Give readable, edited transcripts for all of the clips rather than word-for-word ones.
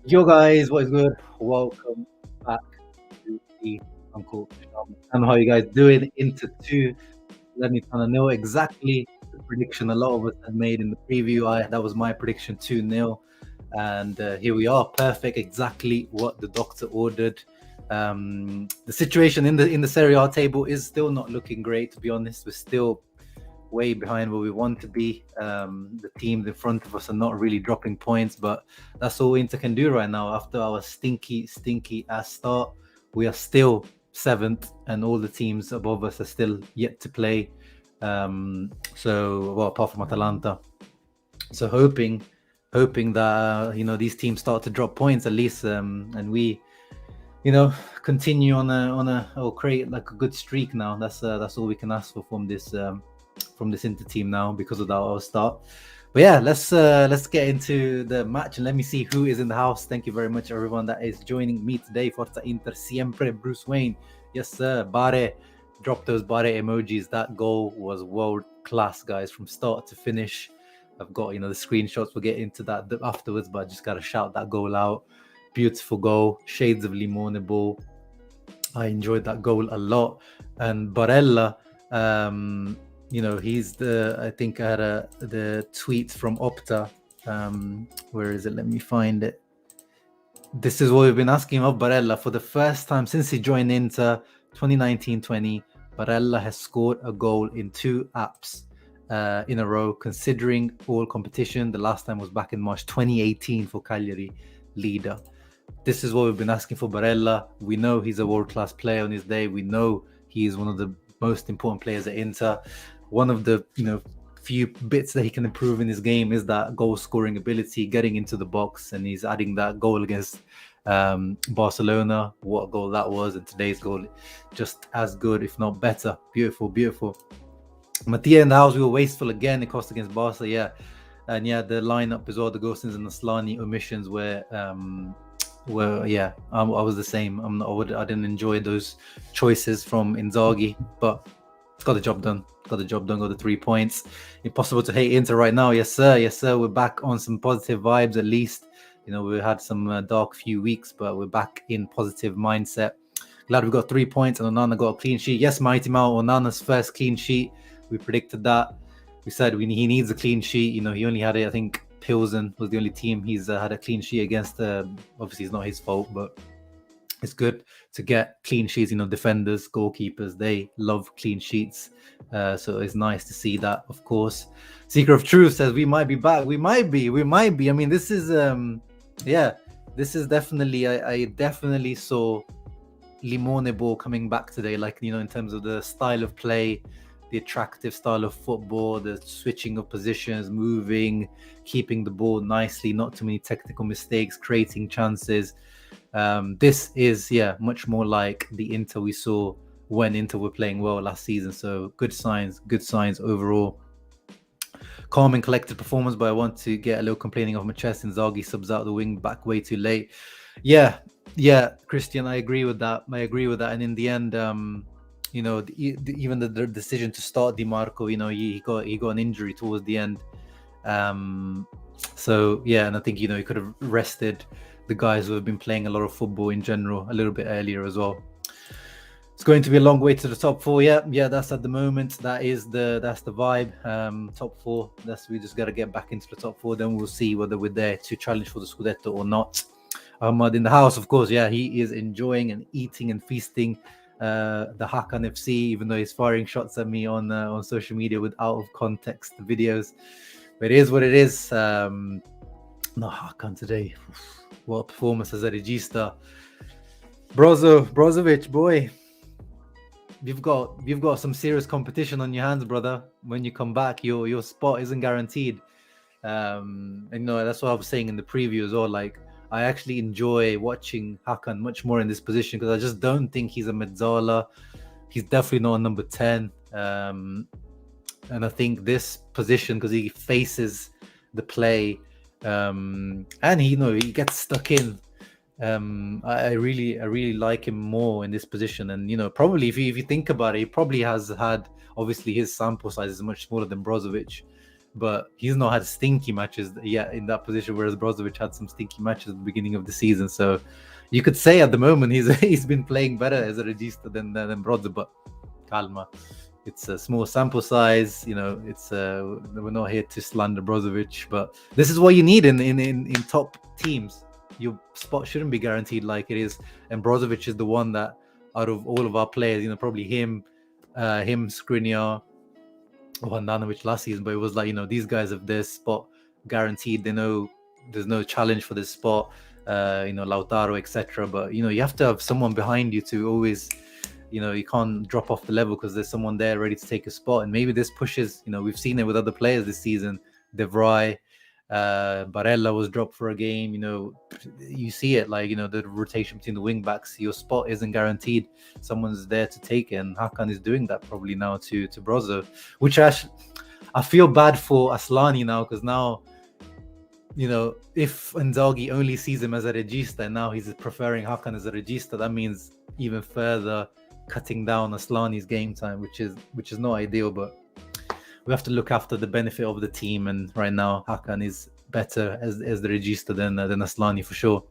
Yo guys, what is good? Welcome back to the Uncle Sham. And how you guys doing? Into two. Let me kind of know exactly the prediction a lot of us had made in the preview. That was my prediction 2-0. And here we are, perfect, exactly what the doctor ordered. The situation in the Serie A table is still not looking great, to be honest. We're still way behind where we want to be. The teams in front of us are not really dropping points, but that's all Inter can do right now. After our stinky ass start, we are still seventh, and all the teams above us are still yet to play. Well, apart from Atalanta. So hoping that these teams start to drop points at least, and we continue on a or create like a good streak now. That's all we can ask for from this Inter team now because of our start. But yeah, let's get into the match and let me see who is in the house. Thank you very much, everyone that is joining me today. Forza Inter siempre, Bruce Wayne. Yes, sir. Bare, drop those bare emojis. That goal was world class, guys, from start to finish. I've got the screenshots. We'll get into that afterwards, but I just gotta shout that goal out. Beautiful goal, shades of Limone ball. I enjoyed that goal a lot. And Barella, he's I think I had the tweet from Opta. Where is it? Let me find it. This is what we've been asking of Barella for the first time since he joined Inter 2019-20. Barella has scored a goal in 2 apps in a row, considering all competition. The last time was back in March 2018 for Cagliari, leader. This is what we've been asking for Barella. We know he's a world-class player on his day. We know he is one of the most important players at Inter. One of the few bits that he can improve in his game is that goal scoring ability, getting into the box, and he's adding that goal against Barcelona. What a goal that was, and today's goal just as good, if not better. Beautiful. Mattia in the house, we were wasteful again. It cost against Barca, yeah. And yeah, the lineup as well, the Gosens and the Slani omissions were I was the same. I didn't enjoy those choices from Inzaghi, but got the job done. Got the 3 points. Impossible to hate Inter right now. Yes, sir. We're back on some positive vibes at least. We had some dark few weeks, but we're back in positive mindset. Glad we got 3 points and Onana got a clean sheet. Yes, Mighty Mal, Onana's first clean sheet. We predicted that. We said he needs a clean sheet. He only had it, I think, Pilsen was the only team he's had a clean sheet against. Obviously, it's not his fault, but it's good to get clean sheets. Defenders, goalkeepers, they love clean sheets. So it's nice to see that, of course. Seeker of Truth says we might be back. We might be. I mean, this is this is definitely. I definitely saw Limone ball coming back today. Like in terms of the style of play, the attractive style of football, the switching of positions, moving, keeping the ball nicely, not too many technical mistakes, creating chances. This is much more like the Inter we saw when Inter were playing well last season. So good signs overall. Calm and collected performance, but I want to get a little complaining off my chest. Inzaghi subs out the wing back way too late. Yeah, Christian, I agree with that. And in the end, even the decision to start Di Marco, he got an injury towards the end. So yeah, and I think he could have rested the guys who have been playing a lot of football in general a little bit earlier as well. It's going to be a long way to the top 4. Yeah, that's at the moment. That's the vibe. Top 4. We just got to get back into the top 4. Then we'll see whether we're there to challenge for the Scudetto or not. Ahmad in the house, of course. Yeah, he is enjoying and eating and feasting the Hakan FC, even though he's firing shots at me on social media with out of context videos. But it is what it is. No Hakan today. What a performance as a regista. Brozovic, boy. You've got some serious competition on your hands, brother. When you come back, your spot isn't guaranteed. And that's what I was saying in the preview as well. Like, I actually enjoy watching Hakan much more in this position because I just don't think he's a mezzala. He's definitely not a number 10. And I think this position, because he faces the play, and he gets stuck in. I really like him more in this position, and probably if you think about it, he probably has had, obviously his sample size is much smaller than Brozovic, but he's not had stinky matches yet in that position, whereas Brozovic had some stinky matches at the beginning of the season. So you could say at the moment he's been playing better as a regista than Brozo, but calma. It's a small sample size, it's we're not here to slander Brozovic, but this is what you need in top teams. Your spot shouldn't be guaranteed like it is, and Brozovic is the one that out of all of our players, probably him, Skriniar, or Handanovic last season, but it was like, these guys have their spot guaranteed. They know there's no challenge for this spot, Lautaro, etc. But you have to have someone behind you to always, you can't drop off the level because there's someone there ready to take a spot. And maybe this pushes, we've seen it with other players this season. De Vrij, Barella was dropped for a game. You see it, like, the rotation between the wing backs. Your spot isn't guaranteed. Someone's there to take it, and Hakan is doing that probably now to Brozo, which I feel bad for Aslani now, because now, if Inzaghi only sees him as a regista and now he's preferring Hakan as a regista, that means even further cutting down Aslani's game time, which is not ideal. But we have to look after the benefit of the team, and right now Hakan is better as the regista than Aslani for sure.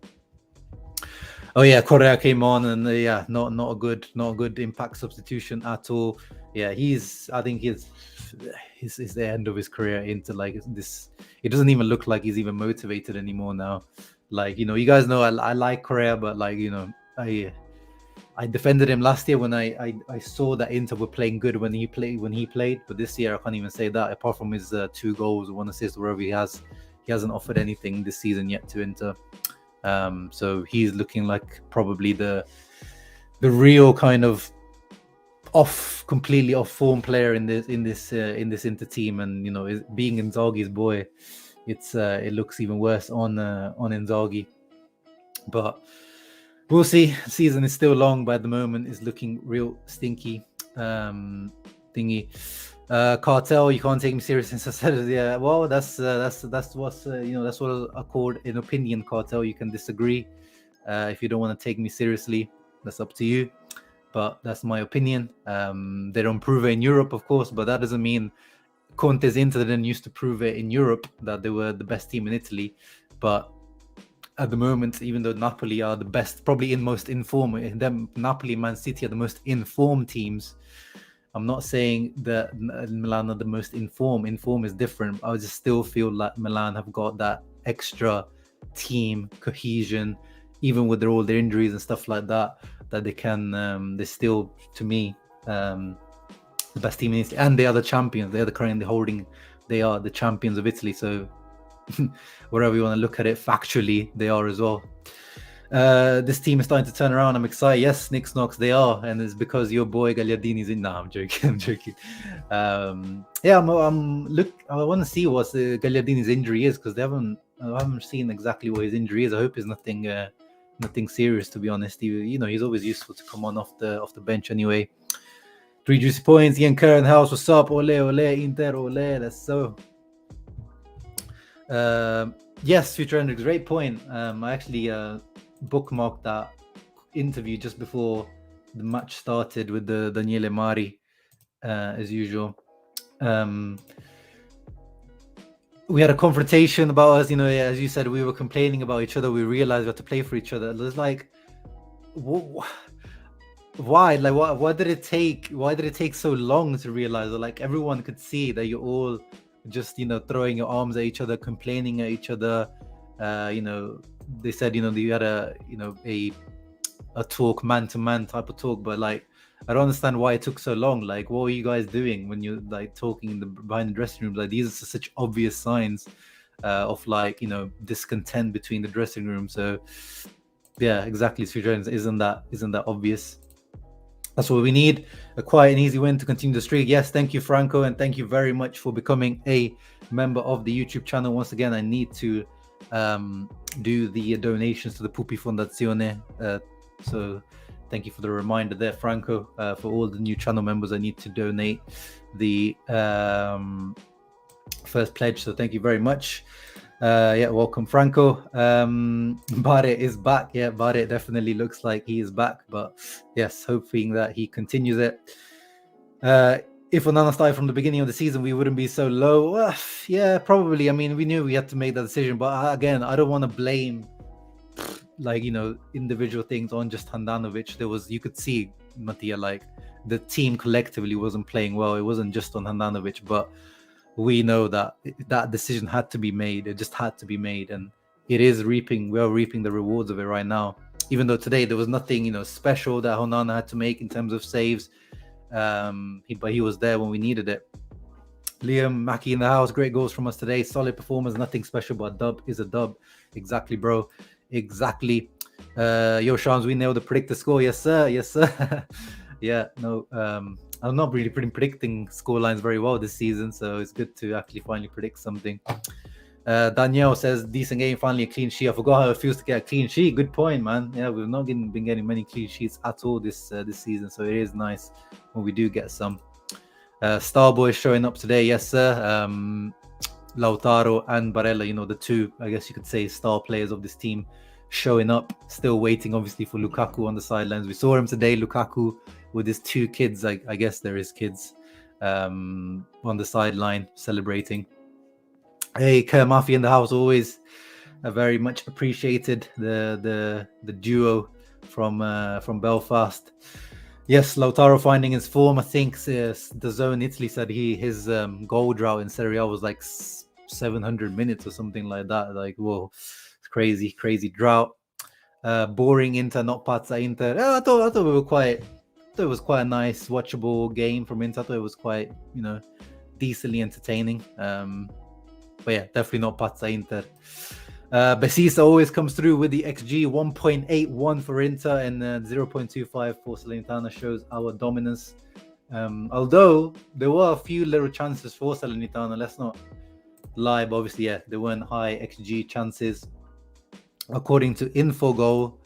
Oh yeah, Correa came on, and not a good impact substitution at all. Yeah, I think he's the end of his career into like this. It doesn't even look like he's even motivated anymore now. Like, you guys know I like Correa, but like, I defended him last year when I saw that Inter were playing good when he played, but this year I can't even say that. Apart from his 2 goals, 1 assist, wherever he hasn't offered anything this season yet to Inter. So he's looking like probably the real kind of completely off form player in this Inter team, and being Inzaghi's boy, it looks even worse on Inzaghi, but. We'll see. The season is still long, but at the moment is looking real stinky. Thingy. Cartel, you can't take me serious since I said it. Yeah, well, that's what's that's what I called an opinion, Cartel. You can disagree if you don't want to take me seriously. That's up to you. But that's my opinion. They don't prove it in Europe, of course, but that doesn't mean Conte's Inter didn't used to prove it in Europe that they were the best team in Italy. But at the moment, even though Napoli are the best, probably most informed, Napoli and Man City are the most informed teams. I'm not saying that Milan are the most informed. Inform is different. I just still feel like Milan have got that extra team cohesion, even with all their injuries and stuff like that, that they can, they're still, to me, the best team in Italy. And they are the champions. They are the champions of Italy. So wherever you want to look at it, factually they are as well. This team is starting to turn around. I'm excited. Yes, Nick Snox, they are, and it's because your boy Gagliardini's in. I'm joking. I want to see what Gagliardini's injury is, because I haven't seen exactly what his injury is. I hope it's nothing serious, to be honest. He's always useful to come on off the bench anyway. 3 juicy points. Ian Curran House, what's up? Ole Inter, ole. That's so. Yes, Future Hendrix, great point. I actually bookmarked that interview just before the match started with the Daniele Mari, as usual. We had a confrontation about us, as you said, we were complaining about each other. We realized we had to play for each other. It was like, why? Like, why did it take so long to realize? Like, everyone could see that you're all just throwing your arms at each other, complaining at each other. They said you had a talk, man-to-man type of talk, but like, I don't understand why it took so long. Like, what were you guys doing when you're like talking behind the dressing room? Like, these are such obvious signs of like discontent between the dressing room. So yeah, exactly. Isn't that obvious? That's what we need. A quiet and easy win to continue the streak. Yes, thank you, Franco, and thank you very much for becoming a member of the YouTube channel. Once again, I need to do the donations to the Pupi Fondazione. So thank you for the reminder there, Franco. For all the new channel members, I need to donate the first pledge. So thank you very much. Welcome, Franco. Bare is back. Yeah, Bare definitely looks like he is back, but yes, hoping that he continues it. if Onana started from the beginning of the season, we wouldn't be so low. Well, yeah, probably. I mean, we knew we had to make that decision, but again, I don't want to blame individual things on just Handanovic. You could see, Mattia, like the team collectively wasn't playing well. It wasn't just on Handanovic, but we know that that decision had to be made. It just had to be made, and it is reaping. We're reaping the rewards of it right now. Even though today there was nothing, special that Onana had to make in terms of saves, but he was there when we needed it. Liam Mackie in the house. Great goals from us today. Solid performance. Nothing special, but a dub is a dub. Exactly, bro. Exactly. Yo, Shams, we nailed the predict the score. Yes, sir. Yes, sir. Yeah, no. I'm not really predicting score lines very well this season, so it's good to actually finally predict something. Danielle says, decent game, finally a clean sheet. I forgot how it feels to get a clean sheet. Good point, man. Yeah, we've not been getting many clean sheets at all this season, so it is nice when we do get some. Starboy showing up today, yes, sir. Lautaro and Barella, the two, I guess you could say, star players of this team, showing up. Still waiting, obviously, for Lukaku on the sidelines. We saw him today, Lukaku, with his two kids. I guess they're his kids, on the sideline celebrating. Hey, Kerr Murphy in the house, always very much appreciated. The duo from Belfast. Yes, Lautaro finding his form. I think the Zone Italy said his goal drought in Serie A was like 700 minutes or something like that. Like, whoa, it's crazy drought. Boring Inter, not Pazza Inter. I thought we were quite. It was quite a nice, watchable game from Inter. I thought it was quite, decently entertaining. But yeah, definitely not Pazza Inter. Besisa always comes through with the XG 1.81 for Inter and 0.25 for Salernitana, shows our dominance. Although there were a few little chances for Salernitana, let's not lie, but obviously, yeah, there weren't high XG chances. According to Infogol,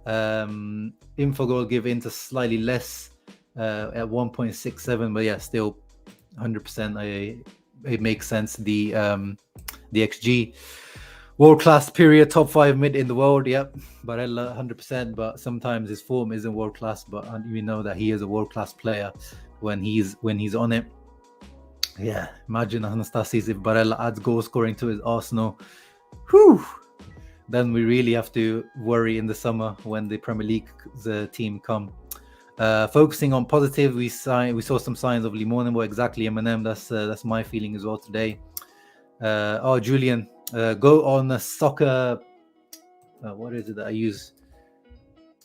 Infogol give Inter slightly less at 1.67, but yeah, still 100%. It makes sense. The XG. World-class period, top 5 mid in the world. Yep, Barella 100%, but sometimes his form isn't world-class, but we know that he is a world-class player when he's on it. Yeah, imagine Anastasis if Barella adds goal scoring to his Arsenal. Whew! Then we really have to worry in the summer when the Premier League team come. Focusing on positive, we saw some signs of Limon. Well, exactly, Eminem. That's my feeling as well today. Julian, go on soccer. What is it that I use?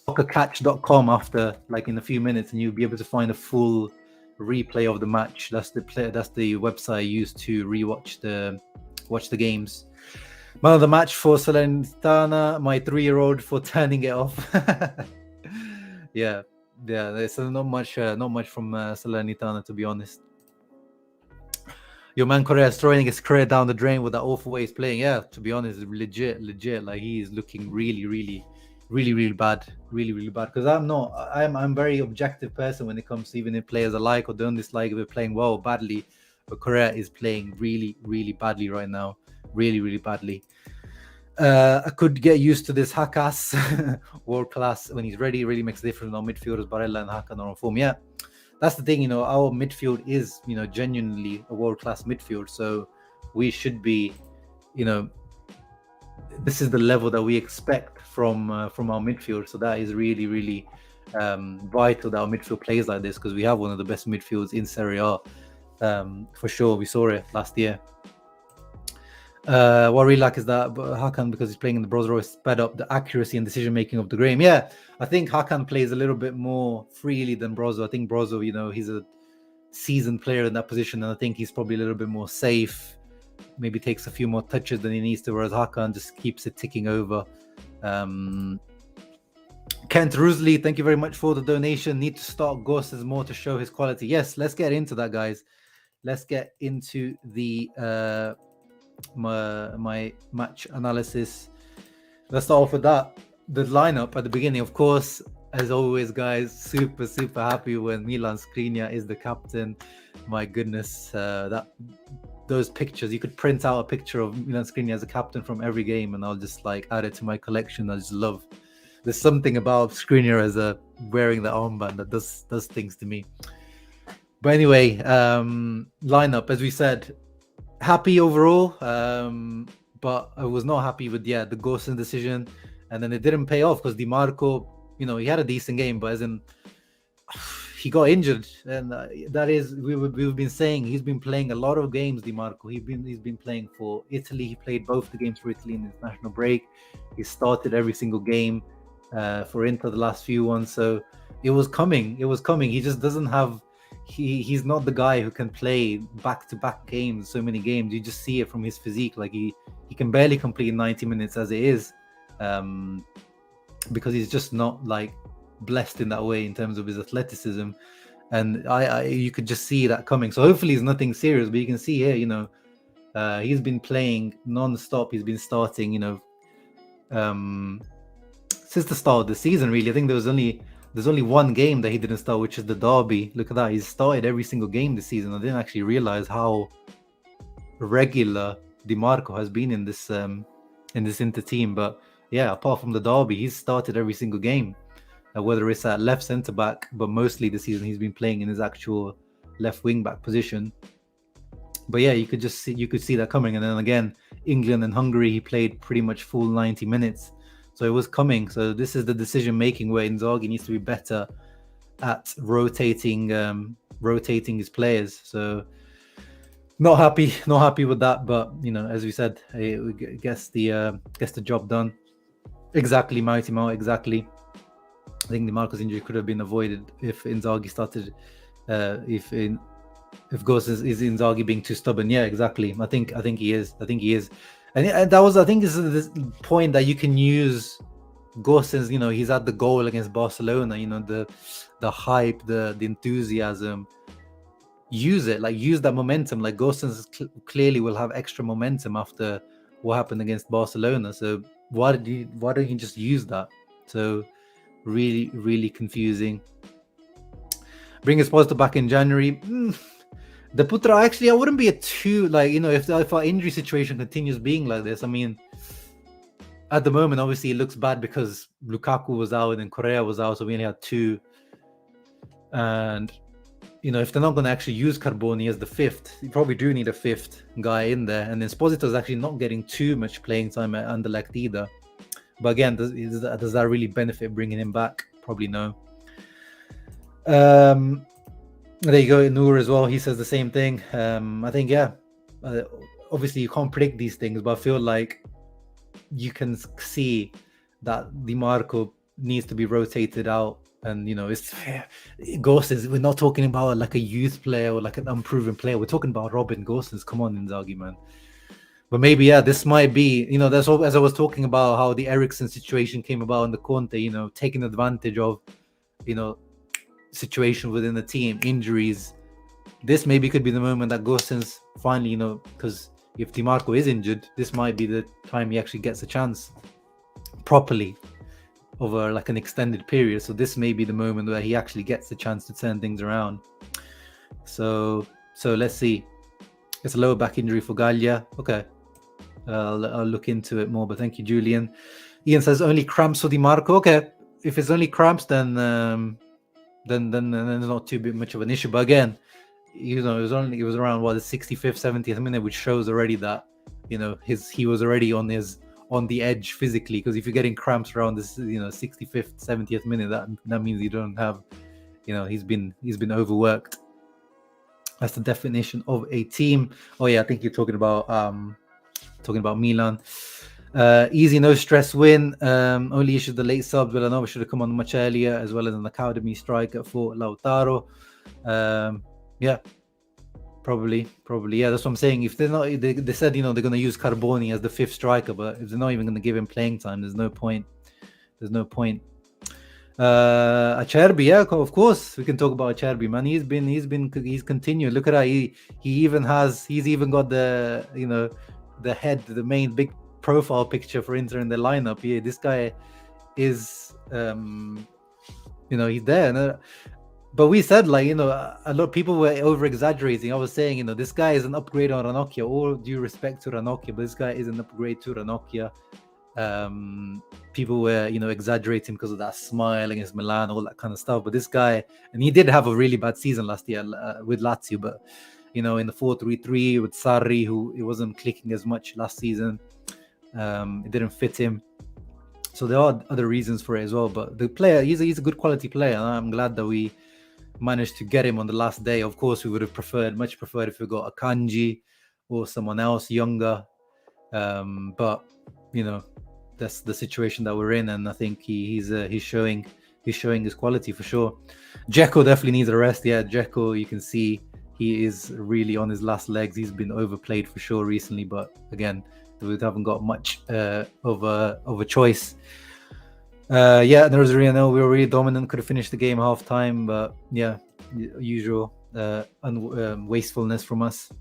Soccercatch.com after, like, in a few minutes, and you'll be able to find a full replay of the match. That's the website I use to watch the games. Man of the match for Salernitana, my 3-year-old for turning it off. Yeah, there's not much from Salernitana, to be honest. Your man Correa is throwing his career down the drain with that awful way he's playing. Yeah, to be honest, legit. Like, he is looking really bad, really bad. Because I'm a very objective person when it comes to even if players I like or don't dislike, if they're playing well or badly. But Correa is playing really badly right now, really badly. I could get used to this Hakas world class when he's ready. Really makes a difference on midfielders. Barella and Hakan are on form. Yeah. That's the thing, our midfield is, genuinely a world-class midfield. So we should be, this is the level that we expect from our midfield. So that is really vital that our midfield plays like this, because we have one of the best midfields in Serie A, for sure. We saw it last year. What I really like is that Hakan, because he's playing in the brozo, sped up the accuracy and decision making of the game. Yeah, I think Hakan plays a little bit more freely than Brozo. I think Brozo, he's a seasoned player in that position, and I think he's probably a little bit more safe. Maybe takes a few more touches than he needs to, whereas Hakan just keeps it ticking over. Kent Roosley, thank you very much for the donation. Need to start Gosses more to show his quality. Yes, let's get into that, guys. Let's get into the my match analysis. Let's start off with that. The lineup at the beginning, of course, as always, guys, super happy when Milan Skriniar is the captain. My goodness, those pictures, you could print out a picture of Milan Skriniar as a captain from every game, and I'll just add it to my collection. I just love. There's something about Skriniar as wearing the armband that does things to me. But anyway, lineup, as we said, happy overall, but I was not happy with the Gosens decision, and then it didn't pay off because Dimarco, he had a decent game, but as in he got injured, and that is we've been saying he's been playing a lot of games. Dimarco, he's been playing for Italy. He played both the games for Italy in the international break. He started every single game for Inter the last few ones, so it was coming. He just doesn't have. He's not the guy who can play back-to-back games, so many games. You just see it from his physique. Like he can barely complete 90 minutes as it is, because he's just not like blessed in that way in terms of his athleticism. And you could just see that coming. So hopefully it's nothing serious, but you can see here, he's been playing non-stop. He's been starting, since the start of the season, really. I think there's only one game that he didn't start, which is the derby. Look at that. He's started every single game this season. I didn't actually realize how regular Dimarco has been in this Inter team. But yeah, apart from the derby, he's started every single game. Whether it's at left centre back, but mostly this season he's been playing in his actual left wing back position. But yeah, you could see that coming. And then again, England and Hungary, he played pretty much full 90 minutes. So it was coming. So this is the decision making where Inzaghi needs to be better at rotating his players. So not happy with that. But as we said, it gets the job done. Exactly, Mighty Mo, exactly. I think the Marcos injury could have been avoided if Inzaghi started. If Gosens is Inzaghi being too stubborn. Yeah, exactly. I think he is. And that was, I think, this is this point that you can use Gosens. He's at the goal against Barcelona. The hype, the enthusiasm. Use it, use that momentum. Like Gosens clearly will have extra momentum after what happened against Barcelona. So why don't you just use that? So really, really confusing. Bring Esposito back in January. The Putra, actually, I wouldn't be too if our injury situation continues being like this. I mean, at the moment, obviously, it looks bad because Lukaku was out and Correa was out, so we only had two. And if they're not going to actually use Carboni as the fifth, you probably do need a fifth guy in there. And then Esposito is actually not getting too much playing time at Anderlecht either. But again, does that really benefit bringing him back? Probably no. There you go, Noor as well. He says the same thing. I think, obviously you can't predict these things, but I feel like you can see that Dimarco needs to be rotated out. And, it's Gosens. We're not talking about like a youth player or like an unproven player. We're talking about Robin Gosens. Come on, Inzaghi, man. But maybe, this might be, that's all, as I was talking about how the Eriksen situation came about in the Conte, taking advantage of, situation within the team, injuries. This maybe could be the moment that Gosens finally, because if Dimarco is injured, this might be the time he actually gets a chance properly over like an extended period. So this may be the moment where he actually gets the chance to turn things around. So let's see. It's a lower back injury for Gallia. Okay. I'll look into it more, but thank you, Julian. Ian says only cramps for Dimarco. Okay, if it's only cramps, then there's not too much of an issue. But again, it was around the 65th, 70th minute, which shows already that he was already on the edge physically. Because if you're getting cramps around this 65th, 70th minute, that means you don't have he's been overworked. That's the definition of a team. Oh yeah, I think you're talking about Milan. Easy, no stress win. Only issue the late subs. Villanova should have come on much earlier, as well as an academy striker for Lautaro. Yeah, probably. Yeah, that's what I'm saying. If they're not, they said they're going to use Carboni as the fifth striker, but if they're not even going to give him playing time, there's no point. Acerbi, yeah, of course we can talk about Acerbi, man. He's continued. Look at that. He's even got the the main big profile picture for Inter in the lineup. Yeah, this guy is he's there. But we said a lot of people were over exaggerating. I was saying this guy is an upgrade on Ranocchia. All due respect to Ranocchia, but this guy is an upgrade to Ranocchia. People were, exaggerating because of that smile against Milan, all that kind of stuff. But this guy, and he did have a really bad season last year with Lazio, but in the 4-3-3 with Sarri, who it wasn't clicking as much last season. It didn't fit him. So there are other reasons for it as well. But the player, he's a good quality player. And I'm glad that we managed to get him on the last day. Of course, we would have much preferred if we got a Kanji or someone else younger. But that's the situation that we're in, and I think he's showing his quality for sure. Dzeko definitely needs a rest. Yeah, Dzeko, you can see he is really on his last legs. He's been overplayed for sure recently, but again, we haven't got much of a choice. Yeah, there was we were really dominant. Could have finished the game half time, but yeah, usual wastefulness from us.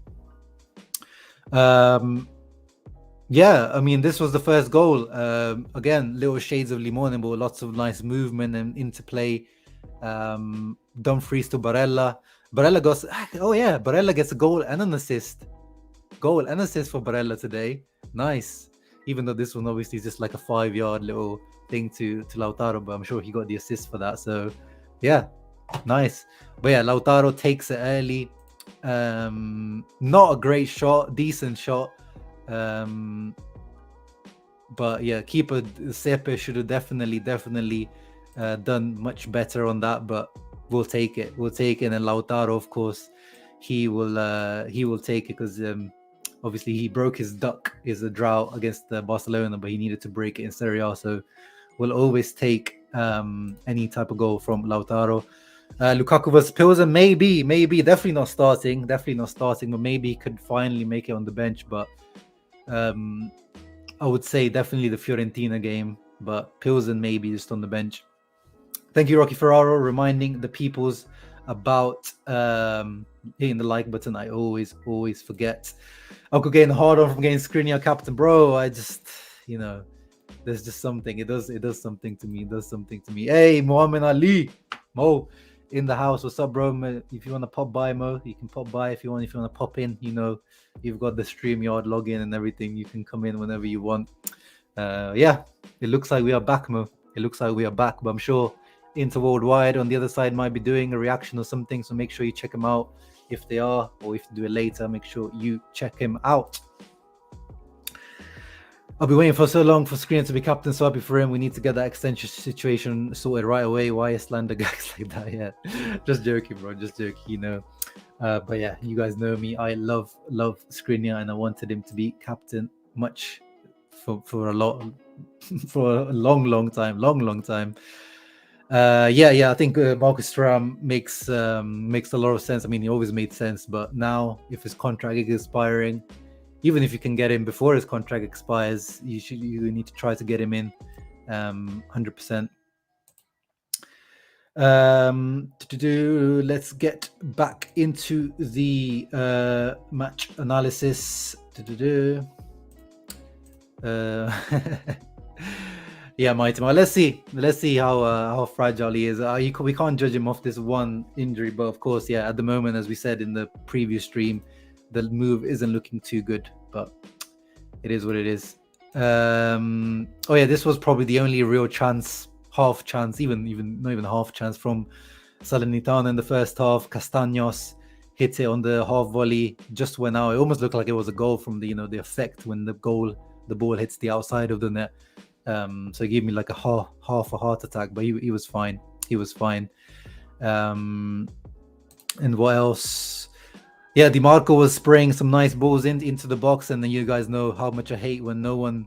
Yeah, I mean, this was the first goal. Again, little shades of Limone, but lots of nice movement and interplay. Dumfries to Barella. Barella gets a goal and an assist. Goal and assist for Barella today. Nice. Even though this one obviously is just like a 5-yard little thing to Lautaro, but I'm sure he got the assist for that. So, yeah, nice. But yeah, Lautaro takes it early. Not a great shot, decent shot. But yeah, keeper Sepe should have definitely done much better on that, but we'll take it. And Lautaro, of course, he will take it because obviously he broke his drought against Barcelona, but he needed to break it in Serie A, so we'll always take any type of goal from Lautaro. Lukaku versus Pilsen, maybe definitely not starting, but maybe he could finally make it on the bench. But I would say definitely the Fiorentina game, but Pilsen maybe just on the bench. Thank you, Rocky Ferraro, reminding the peoples about hitting the like button. I always forget. Uncle getting hard on from getting Skriniar captain, bro. I just, there's just something. It does something to me. Hey, Muhammad Ali, Mo, in the house. What's up, bro? If you want to pop by, Mo, you can pop by. If you want to pop in, you've got the StreamYard login and everything. You can come in whenever you want. Yeah, it looks like we are back, Mo. But I'm sure Inter Worldwide on the other side might be doing a reaction or something. So make sure you check them out if they are, or if you do it later, make sure you check him out. I'll be waiting for so long for Skriniar to be captain, so happy for him. We need to get that extension situation sorted right away. Why is slander gags like that? Yeah, just joking, bro. Just joking, But yeah, you guys know me. I love Skriniar, and I wanted him to be captain much for a long time. Yeah. I think Marcus Thuram makes a lot of sense. I mean, he always made sense, but now if his contract is expiring, even if you can get him before his contract expires, you need to try to get him in 100%. Let's get back into the match analysis. Yeah, Maitima. Let's see how fragile he is. We can't judge him off this one injury, but of course, yeah, at the moment, as we said in the previous stream, the move isn't looking too good, but it is what it is. This was probably the only real half chance, even not even half chance from Salernitana in the first half. Castaños hit it on the half volley, just went out. It almost looked like it was a goal from the effect when the ball hits the outside of the net. So he gave me like a half a heart attack, but he was fine. And what else? Yeah, DiMarco was spraying some nice balls into the box, and then you guys know how much I hate when no one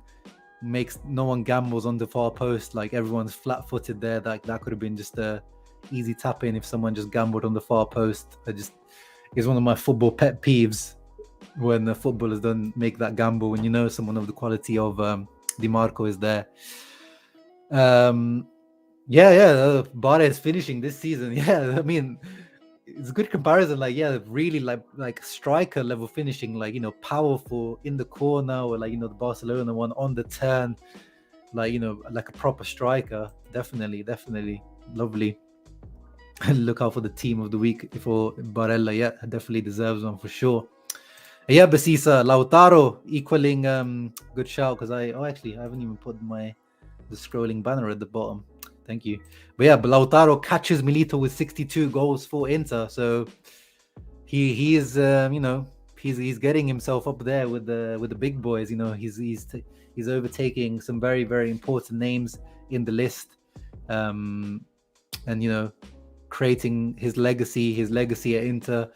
gambles on the far post. Like everyone's flat-footed there. That could have been just a easy tap in if someone just gambled on the far post. It's one of my football pet peeves when the footballers don't make that gamble when someone of the quality of DiMarco is there. Barre is finishing this season. Yeah, I mean, it's a good comparison. Like, yeah, really like striker level finishing, powerful in the corner, or the Barcelona one on the turn, like a proper striker. Definitely lovely. Look out for the team of the week for Barella. Yeah, definitely deserves one for sure. Yeah, Basisa, Lautaro equaling good shout, because I haven't even put the scrolling banner at the bottom. Thank you. But yeah, Lautaro catches Milito with 62 goals for Inter, so he is he's getting himself up there with the big boys. He's overtaking some very, very important names in the list, and creating his legacy at Inter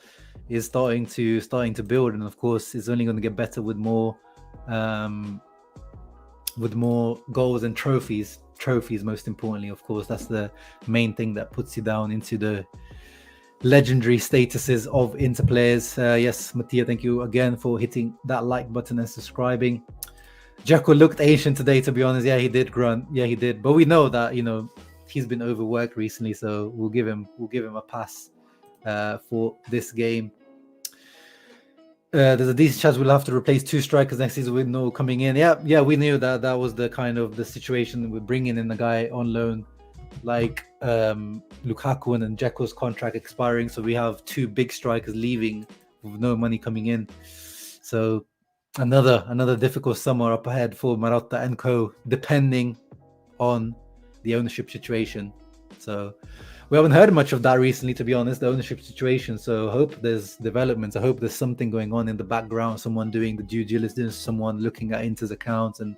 is starting to build, and of course it's only going to get better with more goals and trophies most importantly. Of course, that's the main thing that puts you down into the legendary statuses of Inter players. Yes, Mattia, thank you again for hitting that like button and subscribing. Dzeko looked Asian today, to be honest. Yeah, he did grunt. Yeah, he did. But we know that he's been overworked recently, so we'll give him a pass for this game. There's a decent chance we'll have to replace 2 strikers next season with no coming in. Yeah, we knew that was the kind of the situation. We're bringing in a guy on loan like Lukaku, and then Dzeko's contract expiring, so we have 2 big strikers leaving with no money coming in. So another difficult summer up ahead for Marotta and co, depending on the ownership situation. So we haven't heard much of that recently, to be honest, the ownership situation. So I hope there's developments. I hope there's something going on in the background, someone doing the due diligence, someone looking at Inter's accounts and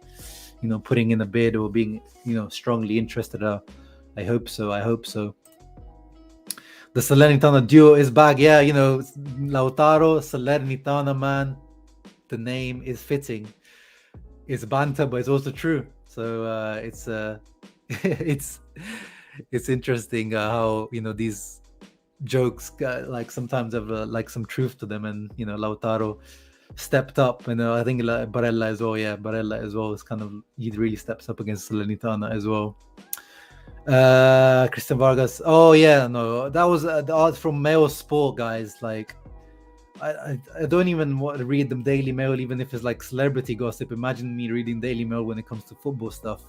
putting in a bid or being strongly interested. I hope so. The Salernitana duo is back. Yeah, Lautaro, Salernitana, man. The name is fitting. It's banter, but it's also true. So it's interesting how these jokes like sometimes have like some truth to them, and Lautaro stepped up, and I think Barella as well. Yeah, Barella as well is kind of, he really steps up against Salernitana as well. Christian Vargas. Oh yeah, no, that was the art from Mail Sport, guys. Like I don't even want to read the Daily Mail, even if it's like celebrity gossip. Imagine me reading Daily Mail when it comes to football stuff.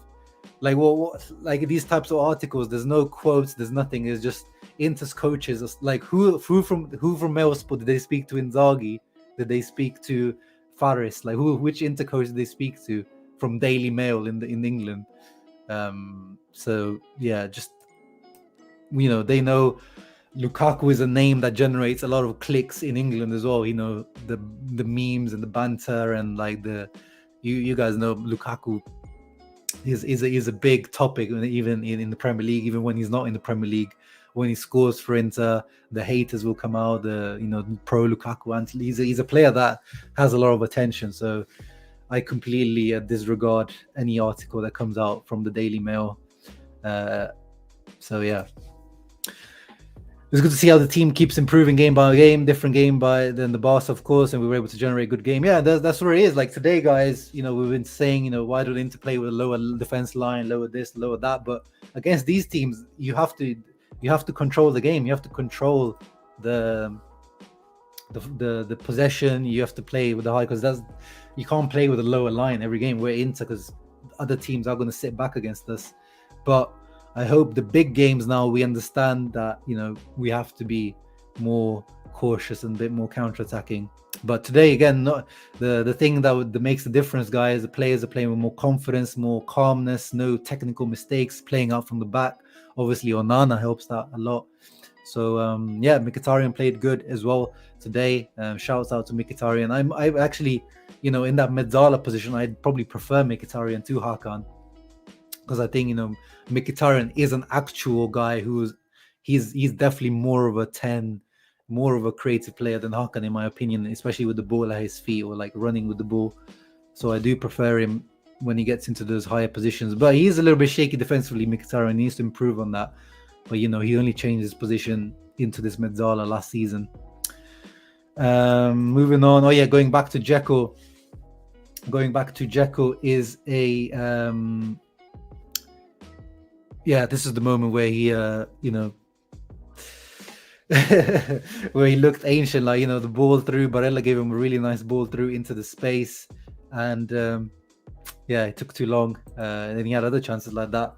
Like what like these types of articles, there's no quotes, there's nothing. It's just Inter's coaches. Like who from Mail Sport did they speak to? Inzaghi? Did they speak to Faris? Like which Inter coach did they speak to from Daily Mail in England? So yeah, just they know Lukaku is a name that generates a lot of clicks in England as well. The memes and the banter, and like you guys know Lukaku is a big topic even in the Premier League, even when he's not in the Premier League. When he scores for Inter, the haters will come out, the pro Lukaku anti. He's a player that has a lot of attention. So I completely disregard any article that comes out from the Daily Mail. So yeah, it's good to see how the team keeps improving game by game, different game than the Barca, of course, and we were able to generate a good game. Yeah, that's where it is. Like today, guys, we've been saying, why do Inter play with a lower defense line, lower this, lower that? But against these teams, you have to control the game. You have to control the possession. You have to play with the high, because you can't play with a lower line every game. We're Inter, because other teams are going to sit back against us. But I hope the big games now, we understand that we have to be more cautious and a bit more counter-attacking. But today, again, not the thing that makes the difference, guys. The players are playing with more confidence, more calmness, no technical mistakes, playing out from the back. Obviously, Onana helps that a lot. So yeah, Mkhitaryan played good as well today. Shouts out to Mkhitaryan. I actually, in that Mezzala position, I'd probably prefer Mkhitaryan to Hakan, because I think Mkhitaryan is an actual guy he's definitely more of a 10, more of a creative player than Hakan, in my opinion, especially with the ball at his feet or like running with the ball. So I do prefer him when he gets into those higher positions. But he's a little bit shaky defensively, Mkhitaryan. He needs to improve on that. But he only changed his position into this Mezzala last season. Moving on. Oh yeah, going back to Dzeko is a this is the moment where he where he looked ancient, like the ball through. Barella gave him a really nice ball through into the space, and it took too long, and then he had other chances like that.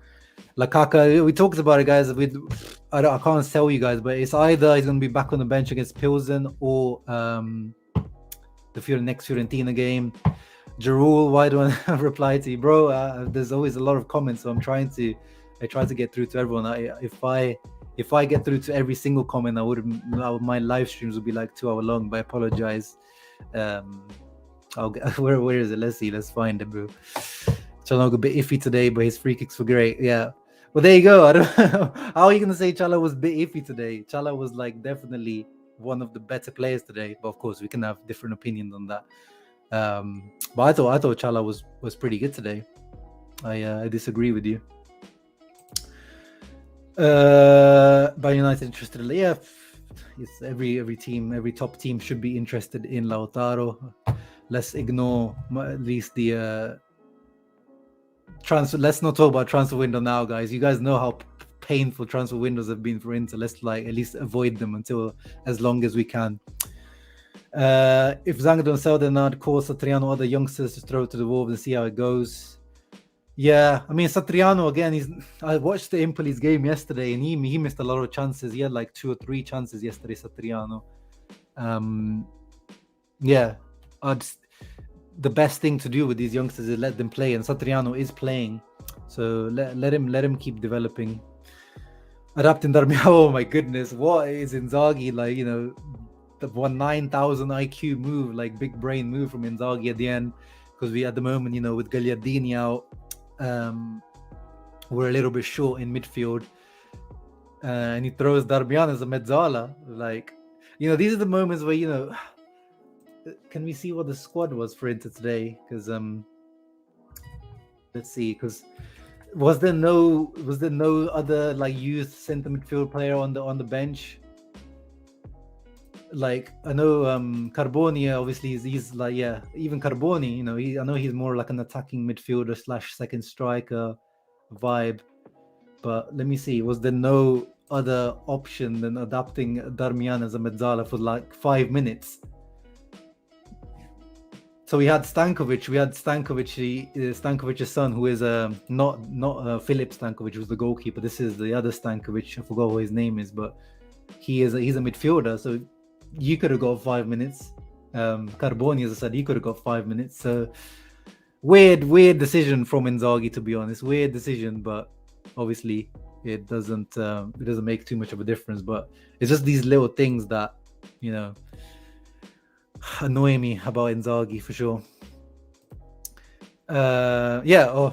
Lakaka, we talked about it, guys. I can't tell you guys, but it's either he's going to be back on the bench against Pilsen, or the next Fiorentina game. Jarul, why do I reply to you, bro? There's always a lot of comments, so I try to get through to everyone. If I get through to every single comment, my live streams would be like 2 hour long. But I apologize. I'll get, where is it? Let's find it, bro. Chalog a bit iffy today, but his free kicks were great. Yeah. Well, there you go. I don't know. How are you gonna say Chala was a bit iffy today? Chala was like definitely one of the better players today. But of course, we can have different opinions on that. But I thought Chala was pretty good today. I disagree with you. By United interested, yeah. It's every team, every top team should be interested in Lautaro. Let's ignore at least the transfer. Let's not talk about transfer window now, guys. You guys know how painful transfer windows have been for Inter. Let's like at least avoid them until as long as we can. If Zanga don't sell, then I'd call Satriano other youngsters to throw to the wolves and see how it goes. Yeah, I mean Satriano again. I watched the Impoli's game yesterday, and he missed a lot of chances. He had like 2 or 3 chances yesterday, Satriano. Yeah, the best thing to do with these youngsters is let them play, and Satriano is playing, so let him keep developing. Adapting Darmian. Oh my goodness, what is Inzaghi like? You know, the 9,000 IQ move, like big brain move from Inzaghi at the end, because we at the moment, you know, with Gagliardini out, we're a little bit short in midfield, and he throws Darmian as a mezzala. Like, you know, these are the moments where, you know, can we see what the squad was for Inter today? Because let's see, because was there no other like youth center midfield player on the bench? Like, I know Carboni, obviously he's like, yeah, even Carboni, you know, I know he's more like an attacking midfielder / second striker vibe. But let me see, was there no other option than adapting Darmian as a mezzala for like 5 minutes? So we had Stankovic. Stankovic's son, who is not Filip Stankovic, who's the goalkeeper. This is the other Stankovic. I forgot what his name is, but he's a midfielder. So you could have got 5 minutes. Carboni, as I said, he could have got 5 minutes. So weird decision from Inzaghi, to be honest. Weird decision, but obviously it doesn't make too much of a difference. But it's just these little things that, you know, annoy me about Inzaghi for sure. Yeah.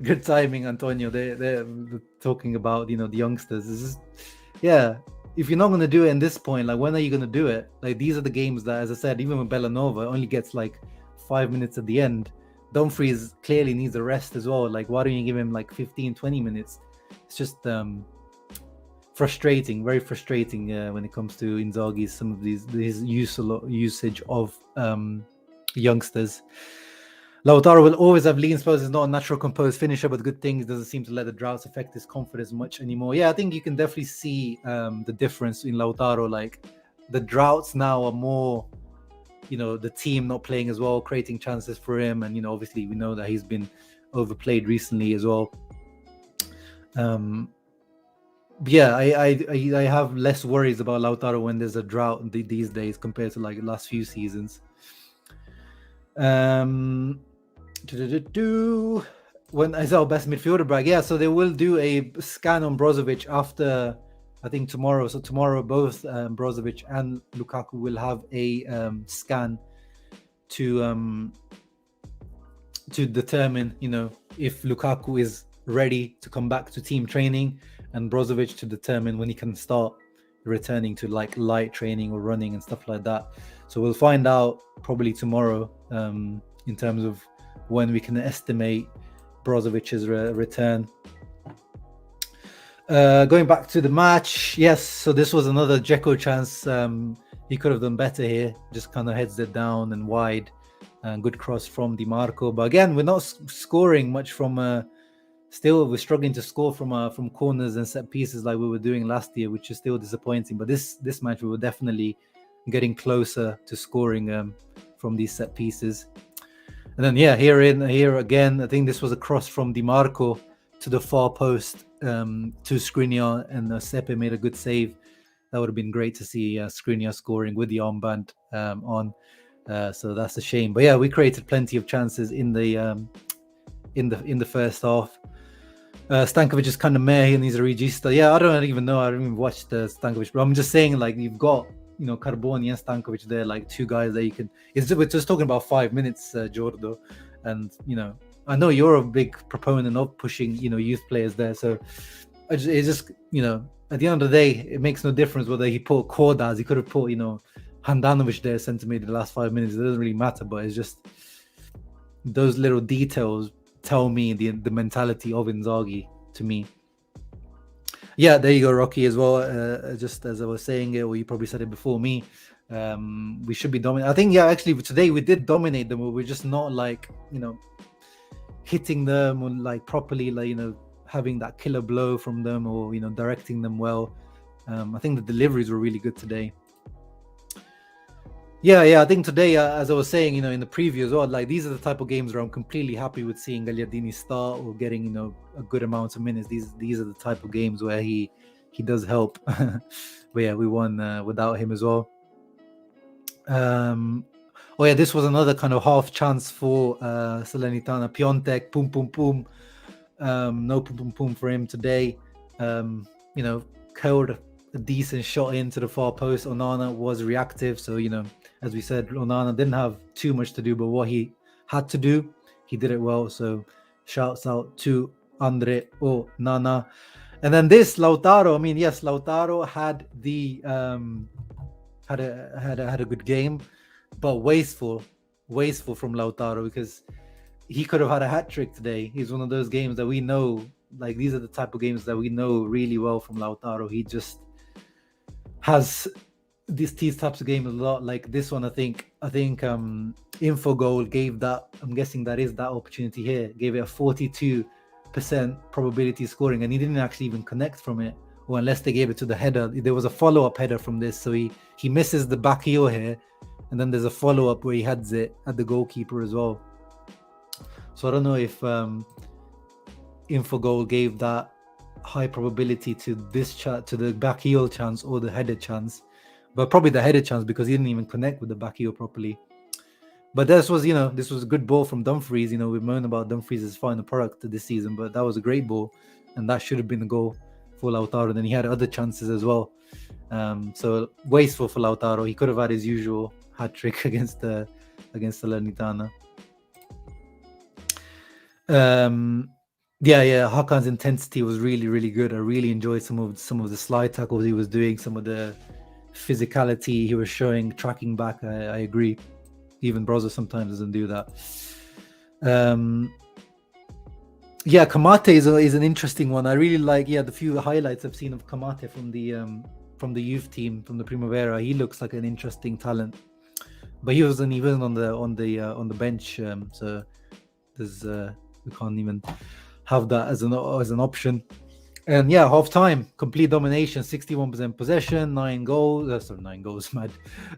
Good timing, Antonio. They're talking about, you know, the youngsters. This is, yeah. If you're not going to do it in this point, like, when are you going to do it? Like, these are the games that, as I said, even with Bellanova, only gets like 5 minutes at the end. Dumfries clearly needs a rest as well. Like, why don't you give him like 15-20 minutes? It's just frustrating, very frustrating when it comes to Inzaghi's some of his usage of youngsters. Lautaro will always have lean spells. He's not a natural composed finisher, but good things doesn't seem to let the droughts affect his confidence much anymore. Yeah, I think you can definitely see the difference in Lautaro. Like, the droughts now are more, you know, the team not playing as well, creating chances for him, and, you know, obviously we know that he's been overplayed recently as well. Yeah, I have less worries about Lautaro when there's a drought these days compared to like the last few seasons. When is our best midfielder brag? Yeah, so they will do a scan on Brozovic after, I think, tomorrow. So tomorrow, both Brozovic and Lukaku will have a scan to determine, you know, if Lukaku is ready to come back to team training, and Brozovic to determine when he can start returning to like light training or running and stuff like that. So we'll find out probably tomorrow in terms of when we can estimate Brozovic's return. Going back to the match, yes, so this was another Dzeko chance. He could have done better here, just kind of heads it down and wide. Good cross from Di Marco, but again, we're not scoring much from still we're struggling to score from corners and set pieces like we were doing last year, which is still disappointing. But this match we were definitely getting closer to scoring from these set pieces. And then here again, I think this was a cross from Di Marco to the far post to Skriniar, and Sepe made a good save. That would have been great to see Skriniar scoring with the armband on. So that's a shame. But yeah, we created plenty of chances in the first half. Stankovic is kind of meh and he's a regista. Yeah, I don't even know. I don't even watch the Stankovic, but I'm just saying, like, you've got, Carboni and Stankovic there, like two guys that you can. We're just talking about 5 minutes, Jordo, and I know you're a big proponent of pushing, youth players there. So it's just, at the end of the day, it makes no difference whether he put Kordas. He could have put, Handanovic there, centre mid, the last 5 minutes. It doesn't really matter, but it's just those little details tell me the mentality of Inzaghi to me. Yeah, there you go, Rocky, as well. Just as I was saying it, or you probably said it before me, we should be dominant. I think, yeah, actually today we did dominate them, but we're just not like, hitting them or like properly, like, having that killer blow from them, or, directing them well. I think the deliveries were really good today. Yeah, I think today, as I was saying, in the preview as well, like, these are the type of games where I'm completely happy with seeing Gagliardini start or getting, a good amount of minutes. These are the type of games where he does help. But yeah, we won without him as well. Oh yeah, this was another kind of half chance for Salernitana. Piontek, boom. No boom for him today. Curled a decent shot into the far post. Onana was reactive, so as we said, Onana didn't have too much to do, but what he had to do, he did it well. So shouts out to Andre Onana. And then this Lautaro. I mean, yes, Lautaro had the had a good game, but wasteful from Lautaro, because he could have had a hat trick today. He's one of those games that we know, like, these are the type of games that we know really well from Lautaro. He just has these types of games a lot. Like this one, I think Info Goal gave that, I'm guessing that is that opportunity here, gave it a 42% probability scoring, and he didn't actually even connect from it, or unless they gave it to the header. There was a follow-up header from this, so he misses the back heel here, and then there's a follow-up where he heads it at the goalkeeper as well. So I don't know if Info Goal gave that high probability to this to the back heel chance or the header chance, but probably the header chance, because he didn't even connect with the back heel properly. But this was a good ball from Dumfries. We've moaned about Dumfries' final product this season, but that was a great ball, and that should have been a goal for Lautaro. Then he had other chances as well. So wasteful for Lautaro. He could have had his usual hat trick against Salernitana. Hakan's intensity was really, really good. I really enjoyed some of the slide tackles he was doing, some of the physicality he was showing, tracking back. I agree. Even Brozo sometimes doesn't do that. Kamate is an interesting one. I really like the few highlights I've seen of Kamate from the youth team, from the Primavera. He looks like an interesting talent, but he wasn't even on the bench. So there's we can't even have that as an option. And half time, complete domination, 61% possession, 9 goals,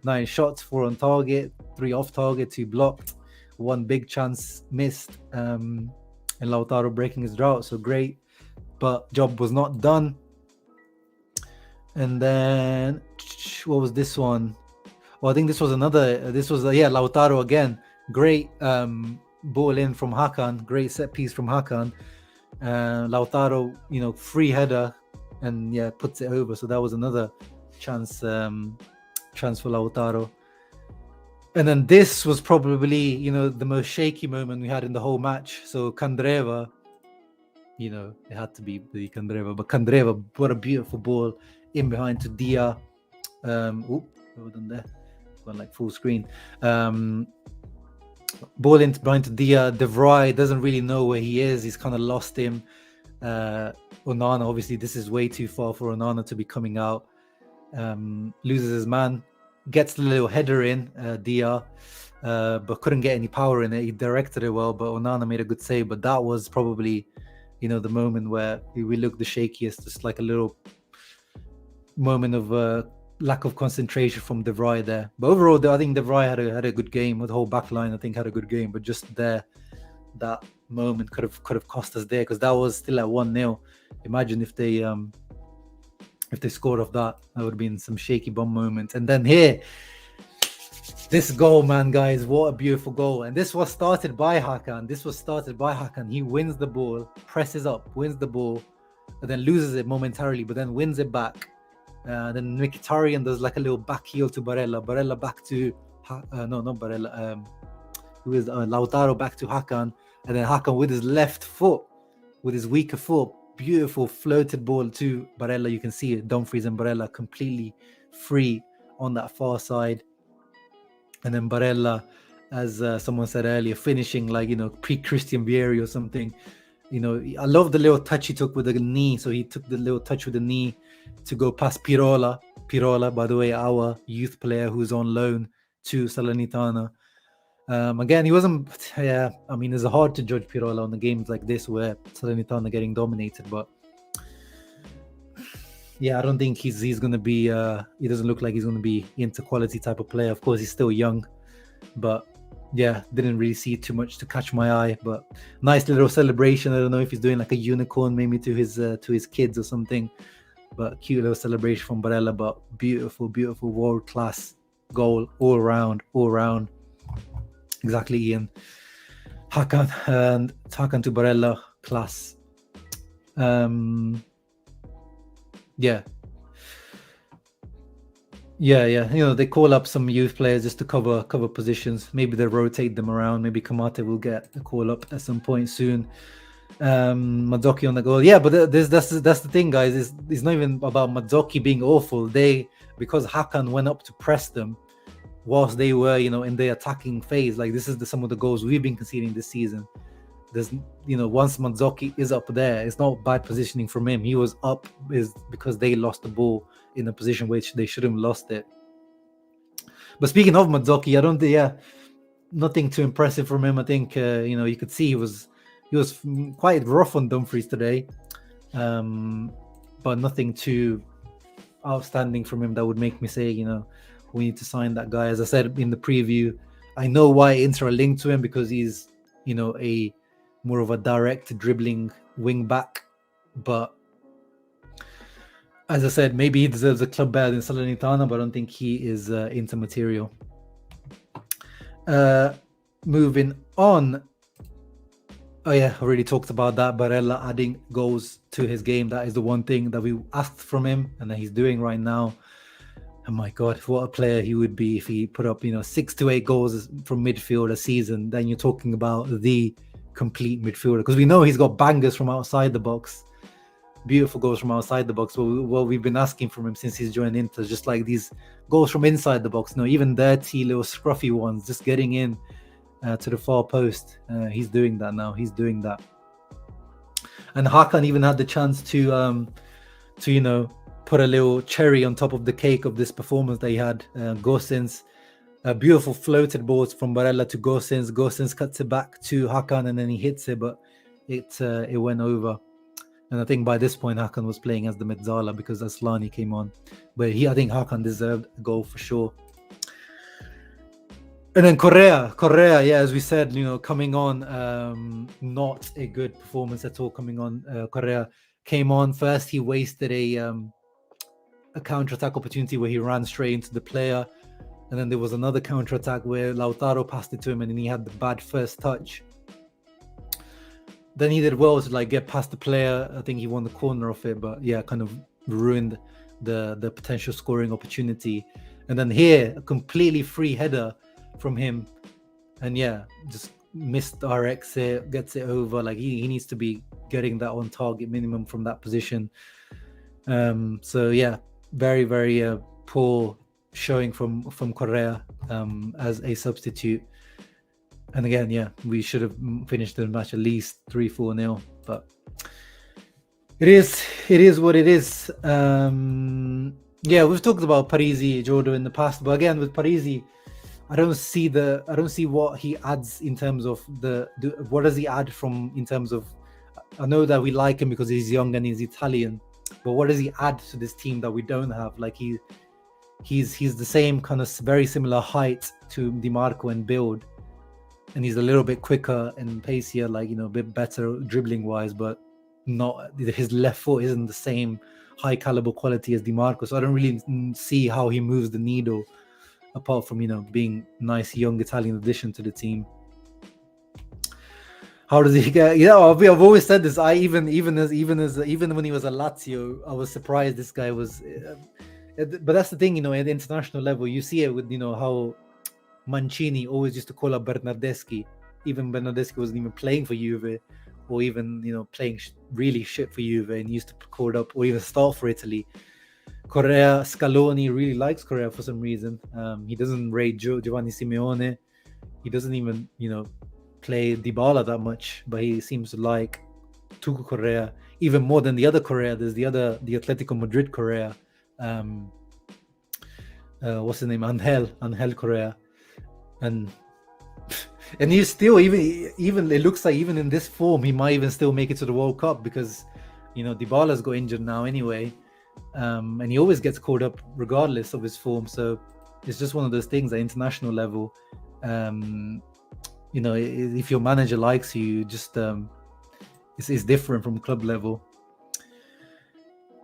9 shots, 4 on target, 3 off target, 2 blocked, 1 big chance missed, and Lautaro breaking his drought. So great, but job was not done. And then what was this one? I think this was Lautaro again. Great ball in from Hakan, great set piece from Hakan. Lautaro, free header, and puts it over. So that was another chance for Lautaro. And then this was probably, the most shaky moment we had in the whole match. So Candreva, it had to be the Candreva, but Candreva, what a beautiful ball in behind to Dia. What done there? Going like full screen. Ball into behind to Dia. De Vrij doesn't really know where he is. He's kind of lost him. Onana, obviously, this is way too far for Onana to be coming out. Loses his man. Gets the little header in, Dia, but couldn't get any power in it. He directed it well, but Onana made a good save. But that was probably, the moment where we looked the shakiest. Just like a little moment of lack of concentration from De Vrij there. But overall, I think De Vrij had a good game. The whole back line, I think, had a good game. But just there, that moment could have cost us there, because that was still at 1-0. Imagine if they scored off that would have been some shaky bomb moments. And then here, This goal, man, guys, what a beautiful goal. And this was started by Hakan. He wins the ball, presses up, wins the ball, and then loses it momentarily, but then wins it back. Then Mkhitaryan does like a little back heel to Barella. Barella back to, no, not Barella, who is Lautaro back to Hakan. And then Hakan with his left foot, with his weaker foot, beautiful floated ball to Barella. You can see it, Dumfries and Barella completely free on that far side. And then Barella, as someone said earlier, finishing like, pre-Christian Vieri or something. I love the little touch he took with the knee. So he took the little touch with the knee to go past Pirola. Pirola, by the way, our youth player who's on loan to Salernitana. Again, he wasn't, it's hard to judge Pirola on the games like this where Salernitana are getting dominated, but yeah, I don't think he's going to be, he doesn't look like he's going to be into quality type of player. Of course, he's still young, but yeah, didn't really see too much to catch my eye, but nice little celebration. I don't know if he's doing like a unicorn maybe to his kids or something, but cute little celebration from Barella. But beautiful world class goal all round. Exactly, Ian. Hakan to Barella, class. Yeah. They call up some youth players just to cover positions. Maybe they rotate them around. Maybe Kamate will get a call up at some point soon. Mazzocchi on the goal. Yeah, but that's the thing, guys. It's not even about Mazzocchi being awful. Because Hakan went up to press them whilst they were, in the attacking phase. Like, this is some of the goals we've been conceding this season. There's, once Mazzocchi is up there, it's not bad positioning from him. He was up is because they lost the ball in a position which they shouldn't have lost it. But speaking of Mazzocchi, I don't think, nothing too impressive from him. I think, you could see he was quite rough on Dumfries today, but nothing too outstanding from him that would make me say, we need to sign that guy. As I said in the preview, I know why Inter are linked to him, because he's, a more of a direct dribbling wing back. But as I said, maybe he deserves a club better than Salernitana, but I don't think he is Inter material. Moving on. Oh yeah, already talked about that. Barella adding goals to his game. That is the one thing that we asked from him and that he's doing right now. And my God, what a player he would be if he put up, 6 to 8 goals from midfield a season. Then you're talking about the complete midfielder, because we know he's got bangers from outside the box, beautiful goals from outside the box. But what we've been asking from him since he's joined Inter, just like these goals from inside the box, even dirty little scruffy ones, just getting in to the far post. He's doing that now. He's doing that. And Hakan even had the chance to put a little cherry on top of the cake of this performance that he had. Gosens, beautiful floated balls from Barella to Gosens. Gosens cuts it back to Hakan and then he hits it, but it went over. And I think by this point Hakan was playing as the mezzala because Aslani came on. But I think Hakan deserved a goal for sure. And then Correa, yeah, as we said, coming on, not a good performance at all. Coming on, Correa came on first. He wasted a counter-attack opportunity where he ran straight into the player, and then there was another counter-attack where Lautaro passed it to him, and then he had the bad first touch. Then he did well to get past the player. I think he won the corner of it, but yeah, kind of ruined the potential scoring opportunity. And then here, a completely free header from him, and yeah, just missed our exit, gets it over. He needs to be getting that on target minimum from that position. So yeah, very, very poor showing from Correa as a substitute. And again, yeah, we should have finished the match at least 3-4-0, but it is what it is. Yeah, we've talked about Parisi, Jordo in the past, but again with Parisi, I don't see what he adds in terms of what does he add in terms of, I know that we like him because he's young and he's Italian, but what does he add to this team that we don't have? He's the same kind of very similar height to Di Marco and build, and he's a little bit quicker and pacier, a bit better dribbling wise, but not, his left foot isn't the same high caliber quality as Di Marco, so I don't really see how he moves the needle apart from being nice young Italian addition to the team. How does he get? I've always said this. Even when he was at Lazio, I was surprised this guy was. But that's the thing, at the international level, you see it with how Mancini always used to call up Bernardeschi, even Bernardeschi wasn't even playing for Juve, or even playing really shit for Juve, and used to call it up or even start for Italy. Correa, Scaloni really likes Correa for some reason. He doesn't rate Giovanni Simeone. He doesn't even play Dybala that much, but he seems to like Tucu Correa even more than the other Correa. There's the Atletico Madrid Correa. What's his name? Angel Correa, and he's still even it looks like even in this form he might even still make it to the World Cup, because Dybala's got injured now anyway, and he always gets called up regardless of his form. So it's just one of those things at international level. If your manager likes you, just it's different from club level.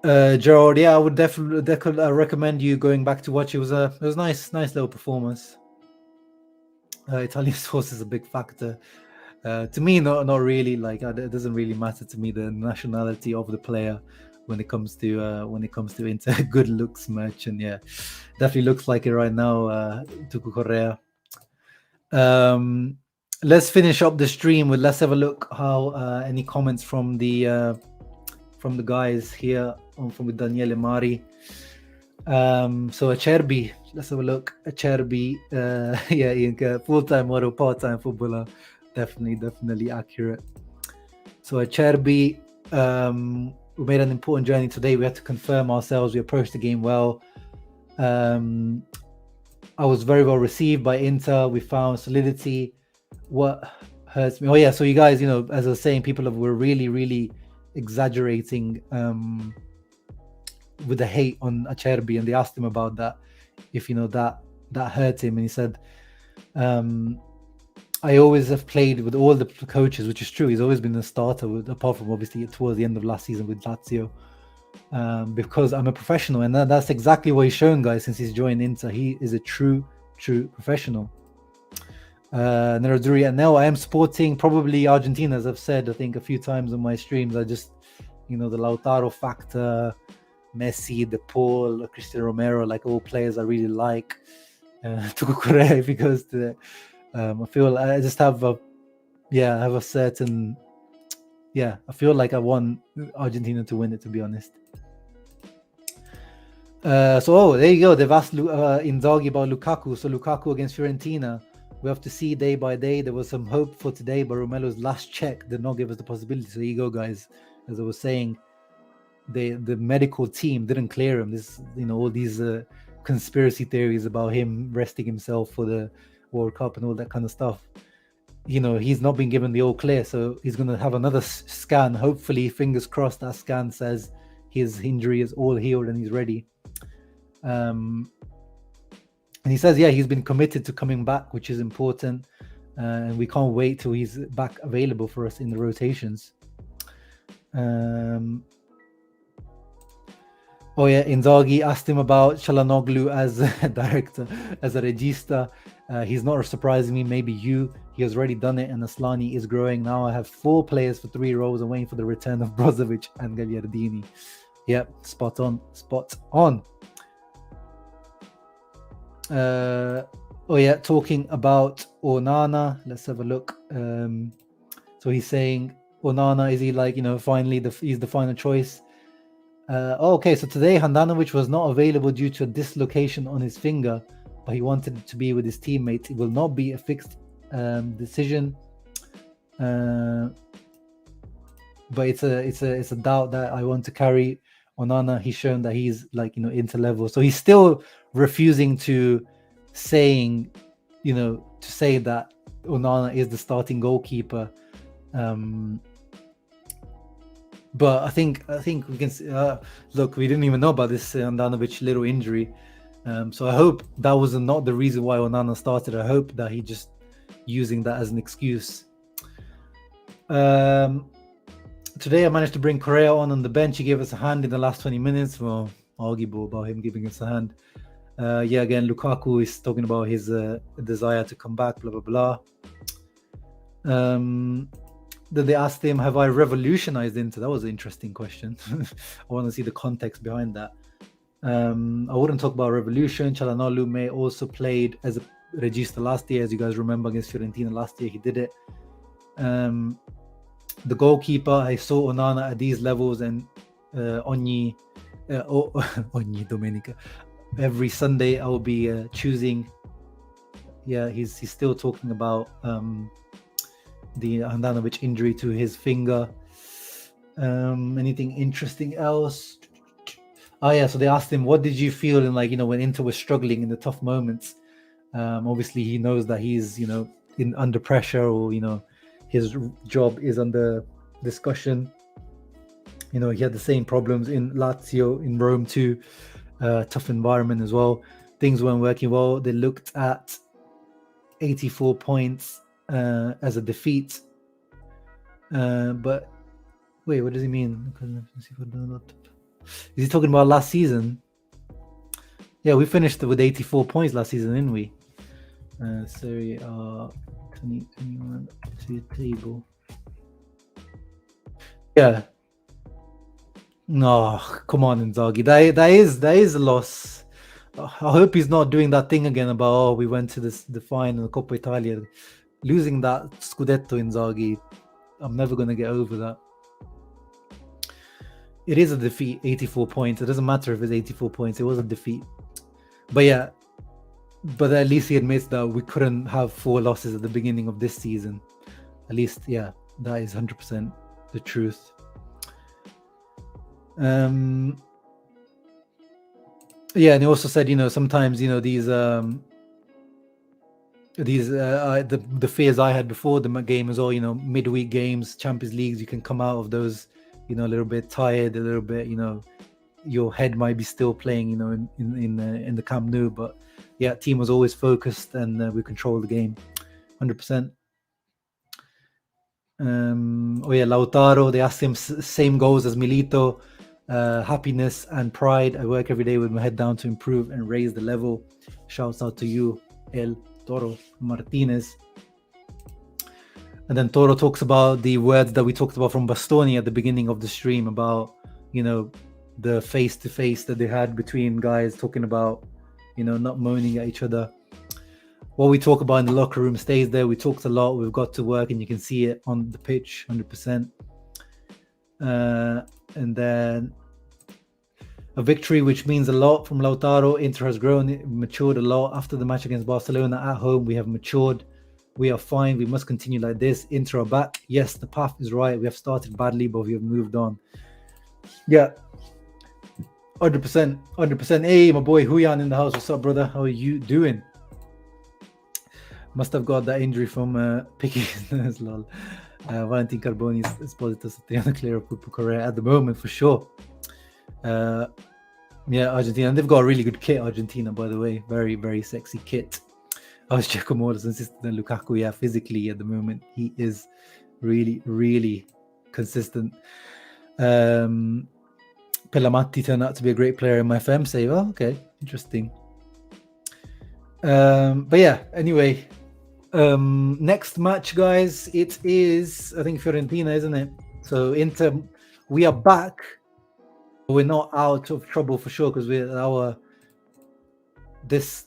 Gerard, I would definitely recommend you going back to watch. It was nice little performance. Italian sauce is a big factor. To me, not really. Like, it doesn't really matter to me the nationality of the player when it comes to into good looks match. And yeah, definitely looks like it right now. Tucu Correa. Let's finish up the stream with, let's have a look how any comments from the guys here from Daniele Mari. So Acerbi, let's have a look. Acerbi, full-time model, part-time footballer, definitely accurate. So Acerbi, we made an important journey today. We had to confirm ourselves. We approached the game well. I was very well received by Inter. We found solidity. What hurts me? So you guys, as I was saying, people were really exaggerating with the hate on Acerbi, and they asked him about that, if that hurt him, and he said, I always have played with all the coaches, which is true. He's always been a starter, apart from obviously towards the end of last season with Lazio, because I'm a professional, and that's exactly what he's shown, guys, since he's joined Inter. He is a true professional. Nerazzurri, and now I am supporting probably Argentina, as I've said I think a few times on my streams. I just the Lautaro factor, Messi, De Paul, Cristiano Romero, like all players I really like. Tucu Correa, if he goes to I feel I just have a certain I feel like I want Argentina to win it, to be honest. So there you go. They've asked Inzaghi about Lukaku. So Lukaku against Fiorentina, we have to see day by day. There was some hope for today, but Romelo's last check did not give us the possibility. So there you go, guys. As I was saying, the medical team didn't clear him. This, all these conspiracy theories about him resting himself for the World Cup and all that kind of stuff. He's not been given the all clear, so he's going to have another scan. Hopefully, fingers crossed, that scan says his injury is all healed and he's ready. And he says, he's been committed to coming back, which is important. And we can't wait till he's back available for us in the rotations. Inzaghi asked him about Çalhanoğlu as a director, as a regista. He's not surprising me. Maybe he has already done it, and Aslani is growing. Now I have 4 players for 3 roles. I'm waiting for the return of Brozovic and Gagliardini. Yep, spot on. Talking about Onana, let's have a look. So he's saying Onana, is he finally he's the final choice? So today Handanovic was not available due to a dislocation on his finger, but he wanted to be with his teammates. It will not be a fixed decision, but it's a doubt that I want to carry Onana. He's shown that he's into level, so he's still refusing to say that Onana is the starting goalkeeper. But I think we can look. We didn't even know about this Handanovic little injury, so I hope that was not the reason why Onana started. I hope that he just using that as an excuse. Today I managed to bring Correa on the bench. He gave us a hand in the last 20 minutes. Well, arguable about him giving us a hand. Yeah, again, Lukaku is talking about his desire to come back, blah, blah, blah. Then they asked him, have I revolutionized Inter? That was an interesting question. I want to see the context behind that. I wouldn't talk about revolution. Çalhanoğlu may also played as a regista last year, as you guys remember, against Fiorentina last year. He did it. The goalkeeper, I saw Onana at these levels, and ogni domenica, every Sunday I will be choosing. Yeah, he's still talking about the Handanovic injury to his finger. Anything interesting else? Oh yeah, so they asked him, what did you feel in, like, when Inter was struggling in the tough moments? Obviously he knows that he's under pressure, or his job is under discussion. He had the same problems in Lazio, in Rome too. Tough environment as well. Things weren't working well. They looked at 84 points as a defeat. But wait, what does he mean? Is he talking about last season? Yeah, we finished with 84 points last season, didn't we? Serie A 2021 to table. Yeah. No, come on, Inzaghi. That is a loss. I hope he's not doing that thing again about, we went to the final Coppa Italia. Losing that Scudetto, Inzaghi, I'm never going to get over that. It is a defeat, 84 points. It doesn't matter if it's 84 points. It was a defeat. But yeah, but at least he admits that we couldn't have 4 losses at the beginning of this season. At least, yeah, that is 100% the truth. Yeah, and he also said, sometimes, these the fears I had before the game as well, midweek games, Champions Leagues, you can come out of those, a little bit tired, a little bit, your head might be still playing, in the Camp Nou, but yeah, team was always focused, and we controlled the game 100%. Oh yeah, Lautaro, they asked him same goals as Milito, happiness and pride. I work every day with my head down to improve and raise the level. Shouts out to you, El Toro Martinez. And then Toro talks about the words that we talked about from Bastoni at the beginning of the stream about, the face-to-face that they had between guys, talking about, not moaning at each other. What we talk about in the locker room stays there. We talked a lot. We've got to work, and you can see it on the pitch, 100%. And then a victory which means a lot from Lautaro. Inter has grown, matured a lot after the match against Barcelona at home. We have matured. We are fine. We must continue like this. Inter are back. Yes, the path is right. We have started badly, but we have moved on. Yeah, 100%. 100%. Hey, my boy Huyan in the house. What's up, brother? How are you doing? Must have got that injury from picking his nose, lol. Valentin Carboni is positive to clear up football career at the moment, for sure. Yeah, Argentina. And they've got a really good kit, Argentina, by the way. Very, very sexy kit. I was checking more consistent than Lukaku. Yeah, physically at the moment, he is really, really consistent. Pelamatti turned out to be a great player in my FM save. Oh, okay, interesting. But yeah, anyway, next match, guys, it is, I think, Fiorentina, isn't it? So Inter, we are back. We're not out of trouble for sure, because this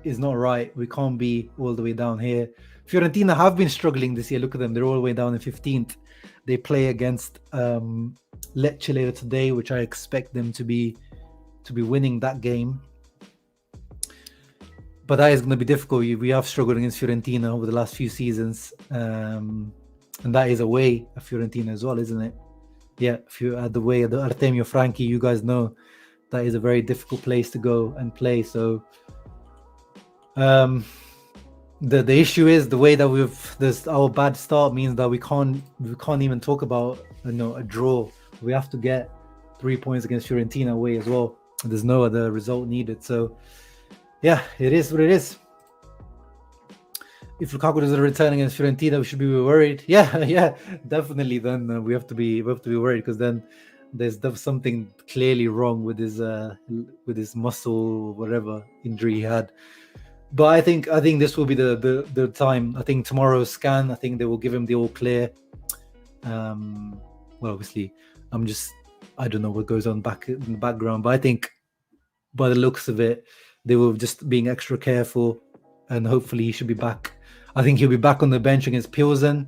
is not right. We can't be all the way down here. Fiorentina have been struggling this year. Look at them. They're all the way down in 15th. They play against Lecce later today, which I expect them to be winning that game. But that is going to be difficult. We have struggled against Fiorentina over the last few seasons. And that is away at Fiorentina as well, isn't it? Yeah, if you're at the way of the Artemio Franchi, you guys know that is a very difficult place to go and play. So the issue is the way that our bad start means that we can't even talk about a draw. We have to get 3 points against Fiorentina away as well. There's no other result needed. So yeah, it is what it is. If Lukaku doesn't return against Fiorentina, we should be worried. Yeah, definitely. Then we have to be worried, because then There's something clearly wrong with his muscle, whatever injury he had. But I think this will be the time. I think tomorrow's scan, I think they will give him the all clear. Well, obviously, I don't know what goes on back in the background, but I think by the looks of it, they were just being extra careful, and hopefully he should be back. I think he'll be back on the bench against Pilsen,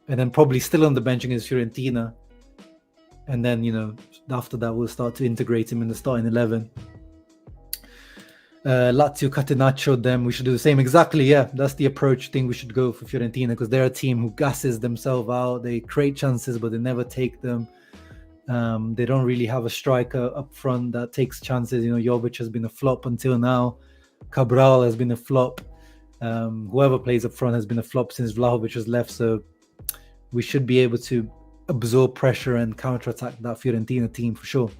and then probably still on the bench against Fiorentina. And then, after that, we'll start to integrate him in the starting 11. Lazio Catenaccio, them, we should do the same. Exactly, yeah. That's the approach thing we should go for Fiorentina, because they're a team who gasses themselves out. They create chances, but they never take them. They don't really have a striker up front that takes chances. Jovic has been a flop until now. Cabral has been a flop. Whoever plays up front has been a flop since Vlahovic has left. So we should be able to absorb pressure and counterattack that Fiorentina team for sure.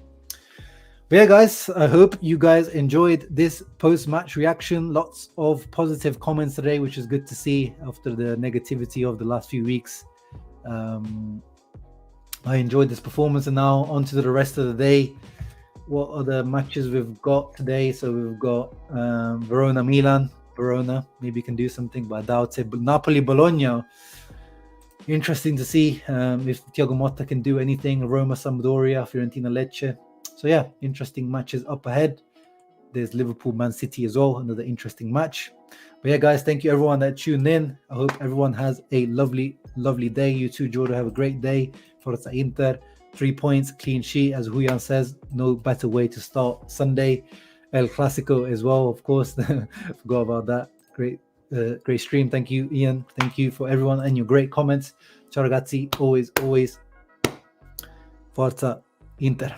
But yeah, guys, I hope you guys enjoyed this post-match reaction. Lots of positive comments today, which is good to see after the negativity of the last few weeks. I enjoyed this performance, and now on to the rest of the day. What other matches we've got today? So we've got Verona-Milan. Verona, maybe you can do something, but I doubt it. But Napoli-Bologna. Interesting to see if Thiago Motta can do anything. Roma-Sampdoria, Fiorentina-Lecce. So yeah, interesting matches up ahead. There's Liverpool-Man City as well, another interesting match. But yeah, guys, thank you everyone that tuned in. I hope everyone has a lovely, lovely day. You too, Jordan, have a great day. Forza Inter, 3 points, clean sheet, as Huyan says. No better way to start Sunday. El Clasico as well, of course. Forgot about that. Great stream. Thank you, Ian. Thank you for everyone and your great comments. Ciao ragazzi. Always, Forza Inter.